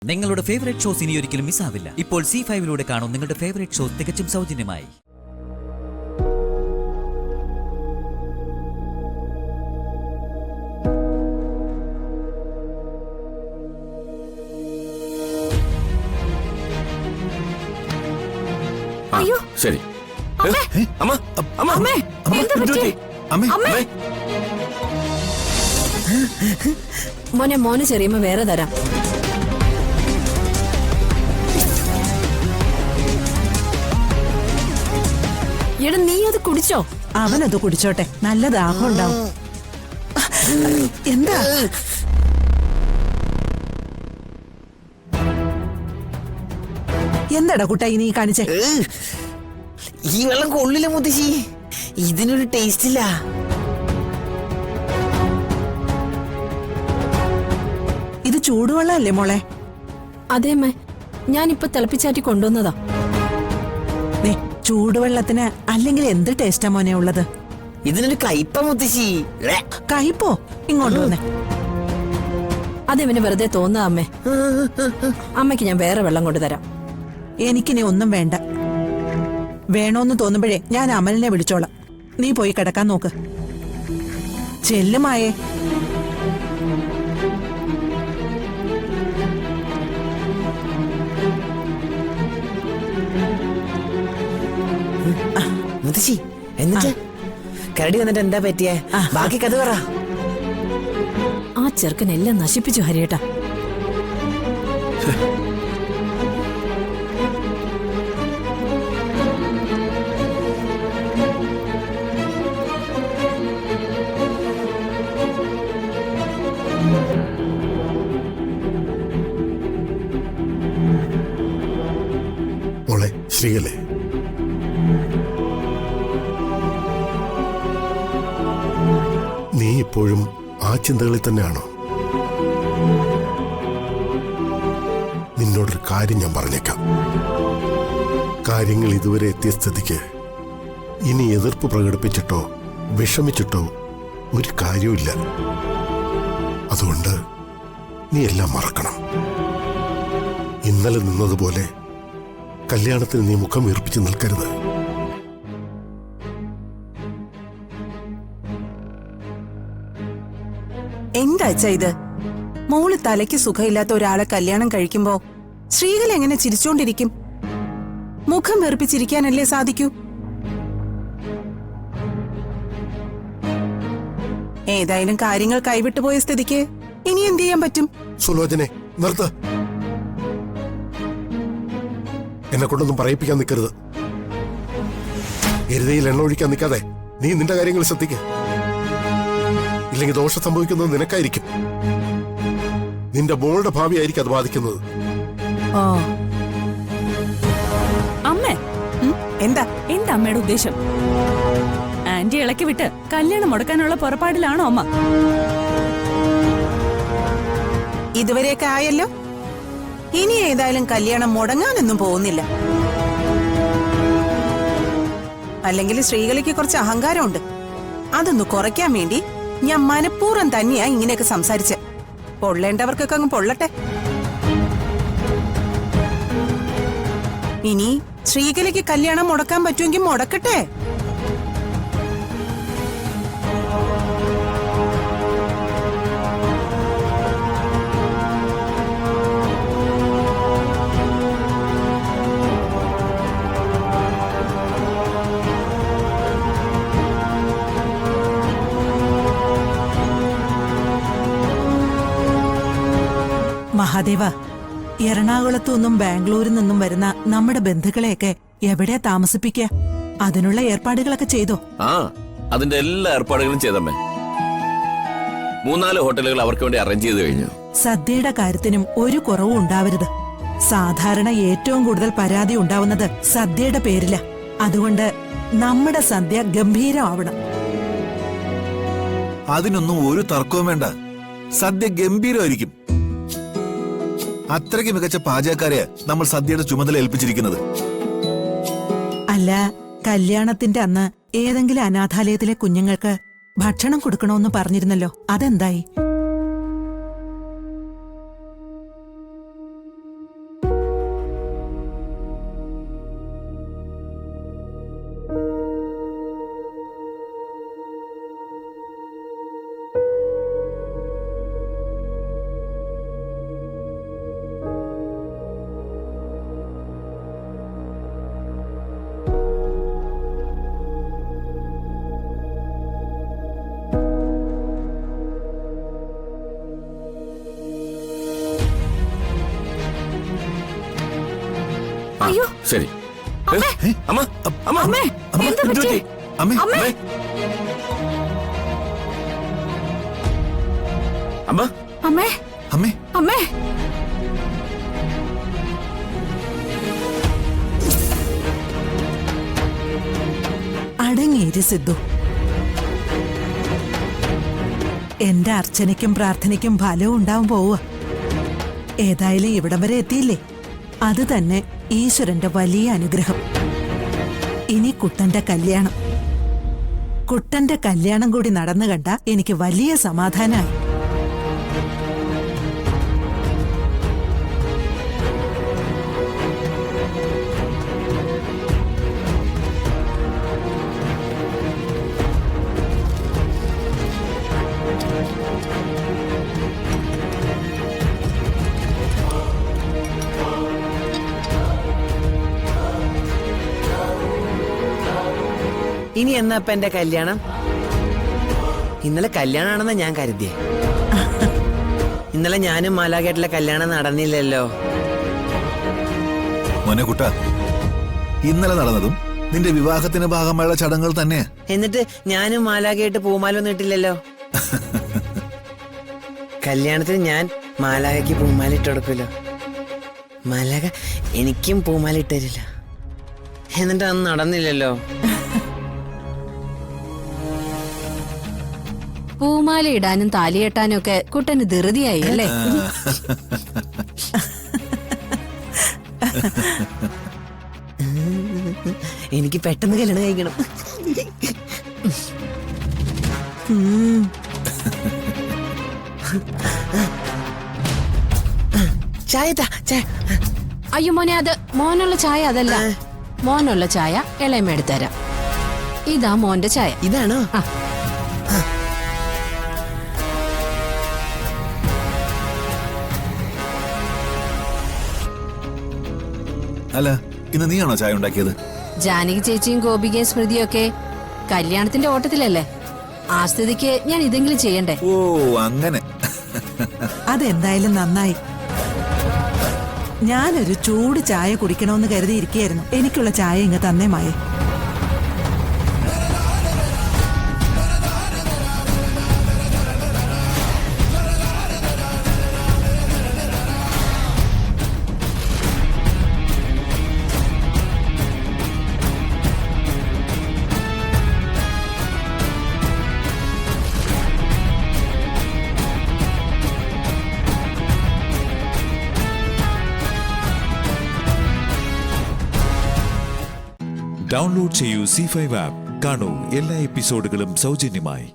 നിങ്ങളുടെ favourite shows ഇനി ഒരിക്കലും മിസ്സാവില്ല. ഇപ്പോൾ C5 കാണും നിങ്ങളുടെ ഫേവറേറ്റ് ഷോസ് തികച്ചും സൗജന്യമായി. അയ്യോ ശരി. അമ്മ അമ്മ മോനെ മോന് ചെറിയമ്മ വേറെ തരാം. എടാ നീ അത് കുടിച്ചോ? അവനത് കുടിച്ചോട്ടെ, നല്ല ദാഹം ഉണ്ടാവും. എന്താ എന്താടാ കുട്ടായി നീ കാണിച്ചേ? ഈ വെള്ളം കൊള്ളില്ല മുത്തശ്ശി, ഇതിനൊരു ടേസ്റ്റ് ഇല്ല. ഇത് ചൂടുവെള്ളല്ലേ മോളെ? അതേമ്മേ, ഞാനിപ്പൊ തിളപ്പിച്ചാറ്റി കൊണ്ടുവന്നതാ. ചൂടുവെള്ളത്തിന് അല്ലെങ്കിൽ എന്ത് ടേസ്റ്റാ മോനെ ഉള്ളത്? ഇതിനൊരു കയ്പ മുത്തശ്ശി. കയ്പോ? ഇങ്ങോട്ട് വന്നേ. അതെവന് വെറുതെ തോന്നുക അമ്മേ. അമ്മയ്ക്ക് ഞാൻ വേറെ വെള്ളം കൊണ്ടുതരാം. എനിക്കിനി ഒന്നും വേണ്ട. വേണോന്ന് തോന്നുമ്പോഴേ ഞാൻ അമലിനെ വിളിച്ചോളാം. നീ പോയി കിടക്കാൻ നോക്ക്. ചെല്ലുമായേ. മുത്തശ്ശി എന്നിട്ട് കരടി വന്നിട്ട് എന്താ പറ്റിയേ? ബാക്കി കഥ പറ. ആ ചെറുക്കൻ എല്ലാം നശിപ്പിച്ചു ഹരിയേട്ടാ. മോളെ ശ്രീകലേ, നീ ഇപ്പോഴും ആ ചിന്തകളിൽ തന്നെയാണോ? നിന്നോടൊരു കാര്യം ഞാൻ പറഞ്ഞേക്കാം. കാര്യങ്ങൾ ഇതുവരെ എത്തിയ സ്ഥിതിക്ക് ഇനി എതിർപ്പ് പ്രകടിപ്പിച്ചിട്ടോ വിഷമിച്ചിട്ടോ ഒരു കാര്യമില്ല. അതുകൊണ്ട് നീ എല്ലാം മറക്കണം. ഇന്നലെ നിന്നതുപോലെ കല്യാണത്തിന് നീ മുഖം വീർപ്പിച്ച് നിൽക്കരുത്. എന്താ ഇത്? മോള് തലയ്ക്ക് സുഖമില്ലാത്ത ഒരാളെ കല്യാണം കഴിക്കുമ്പോ ശ്രീകല എങ്ങനെ ചിരിച്ചോണ്ടിരിക്കും? മുഖം വെറുപ്പിച്ചിരിക്കാനല്ലേ സാധിക്കൂ? ഏതായാലും കാര്യങ്ങൾ കൈവിട്ടുപോയ സ്ഥിതിക്ക് ഇനി എന്ത് ചെയ്യാൻ പറ്റും? സുലോചനെ നിർത്ത്. എന്നെ കൊണ്ടൊന്നും പറയിപ്പിക്കാൻ നിൽക്കരുത്. എരുതയിൽ എണ്ണ ഒഴിക്കാൻ നിൽക്കാതെ നീ നിന്റെ കാര്യങ്ങൾ ശ്രദ്ധിക്ക. ഇല്ലെങ്കിൽ ദോഷം സംഭവിക്കുന്നത് നിനക്കായിരിക്കും. നിന്റെ മോളുടെ ഭാവി ആയിരിക്കും അത് ബാധിക്കുന്നത്. അമ്മേ, എന്താ എന്താ അമ്മയുടെ ഉദ്ദേശം? ആന്റി ഇളക്കി വിട്ട് കല്യാണം മുടക്കാനുള്ള പുറപ്പാടിലാണോ അമ്മ? ഇതുവരെയൊക്കെ ആയല്ലോ. ഇനി ഏതായാലും കല്യാണം മുടങ്ങാനൊന്നും പോകുന്നില്ല. അല്ലെങ്കിൽ ശ്രീകലയ്ക്ക് കുറച്ച് അഹങ്കാരമുണ്ട്. അതൊന്ന് കുറയ്ക്കാൻ വേണ്ടി ഞാൻ മനഃപൂർവ്വം തന്നെയാ ഇങ്ങനെയൊക്കെ സംസാരിച്ച്. പൊള്ളേണ്ടവർക്കൊക്കെ അങ്ങ് പൊള്ളട്ടെ. ഇനി ശ്രീകലയ്ക്ക് കല്യാണം മുടക്കാൻ പറ്റുമെങ്കിൽ മുടക്കട്ടെ. മഹാദേവ, എറണാകുളത്തു നിന്നും ബാംഗ്ലൂരിൽ നിന്നും വരുന്ന നമ്മുടെ ബന്ധുക്കളെയൊക്കെ എവിടെയാ താമസിപ്പിക്കുക? അതിനുള്ള ഏർപ്പാടുകളൊക്കെ ചെയ്തോ? അതിന്റെ എല്ലാ ഏർപ്പാടുകളും ചെയ്തമ്മേ. 3-4 ഹോട്ടലുകൾ അവർക്ക് വേണ്ടി അറേഞ്ച് ചെയ്ത് കഴിഞ്ഞു. സദ്യയുടെ കാര്യത്തിനും ഒരു കുറവും ഉണ്ടാവരുത്. സാധാരണ ഏറ്റവും കൂടുതൽ പരാതി ഉണ്ടാവുന്നത് സദ്യയുടെ പേരില. അതുകൊണ്ട് നമ്മുടെ സദ്യ ഗംഭീരമാവണം. അതിനൊന്നും ഒരു തർക്കവും വേണ്ട. സദ്യ ഗംഭീരമായിരിക്കും. അത്രയ്ക്ക് മികച്ച പാചകക്കാരെയാ നമ്മൾ സദ്യയുടെ ചുമതല ഏൽപ്പിച്ചിരിക്കുന്നത്. അല്ല, കല്യാണത്തിന്റെ അന്ന് ഏതെങ്കിലും അനാഥാലയത്തിലെ കുഞ്ഞുങ്ങൾക്ക് ഭക്ഷണം കൊടുക്കണമെന്ന് പറഞ്ഞിരുന്നല്ലോ, അതെന്തായി? അയ്യോ ശരി അമ്മ അമ്മ അമ്മേ, എന്താ എന്ത് പറ്റി? പറ്റി? അമ്മേ അമ്മേ. അമ്മ അമ്മേ അമ്മേ അമ്മേ അടങ്ങിയിരി സിദ്ധു. എന്റെ അർച്ചനയ്ക്കും പ്രാർത്ഥനയ്ക്കും ഫലവും ഉണ്ടാവും പോവുക. ഏതായാലും ഇവിടം വരെ എത്തിയില്ലേ, അത് തന്നെ ഈശ്വരന്റെ വലിയ അനുഗ്രഹം. ഇനി കുട്ടന്റെ കല്യാണം. കുട്ടന്റെ കല്യാണം കൂടി നടന്നു കണ്ട എനിക്ക് വലിയ സമാധാനമായി. ഇനി എന്നാ ഇപ്പൊ എന്റെ കല്യാണം? ഇന്നലെ കല്യാണമാണെന്നാ ഞാൻ കരുതിയേ. ഇന്നലെ ഞാനും മാലാകേട്ടിലെ കല്യാണം നടന്നില്ലല്ലോ. മോനെ കുട്ട, ഇന്നലെ നടന്നതും നിന്റെ വിവാഹത്തിന് ഭാഗമായുള്ള ചടങ്ങുകൾ തന്നെയാ. എന്നിട്ട് ഞാനും മാലാകയായിട്ട് പൂമാലൊന്നും ഇട്ടില്ലല്ലോ. കല്യാണത്തിന് ഞാൻ മാലാകയ്ക്ക് പൂമാല ഇട്ട് കൊടുക്കുമല്ലോ. മാലാക എനിക്കും പൂമാല ഇട്ടില്ല. എന്നിട്ട് അന്ന് നടന്നില്ലല്ലോ. പൂമാല ഇടാനും താലിയെട്ടാനും ഒക്കെ കുട്ടന് ധൃതിയായി അല്ലേ? എനിക്ക് പെട്ടെന്ന് കല്യാണം കഴിക്കണം. ചായ താ, ചായ. അയ്യോ മോനെ, അത് മോനുള്ള ചായ അതല്ല. മോനുള്ള ചായ ഇളയമ്മ എടുത്തരാം. ഇതാ മോന്റെ ചായ. ഇതാണോ? ആ. അല്ല, ഇന്ന് നീയാണോ ചായ ഉണ്ടാക്കിയത്? ജാനകി ചേച്ചിയും ഗോപികയും സ്മൃതിയും ഒക്കെ കല്യാണത്തിന്റെ ഓട്ടത്തിലല്ലേ. ആ സ്ഥിതിക്ക് ഞാൻ ഇതെങ്കിലും ചെയ്യണ്ടേ? ഓ അങ്ങനെ. അതെന്തായാലും നന്നായി. ഞാനൊരു ചൂട് ചായ കുടിക്കണമെന്ന് കരുതിയിരിക്കുകയായിരുന്നു. എനിക്കുള്ള ചായ ഇങ്ങ് തന്നേ മായേ. ഡൗൺലോഡ് ചെയ്യൂ C5 ആപ്പ്. കാണൂ എല്ലാ എപ്പിസോഡുകളും സൗജന്യമായി.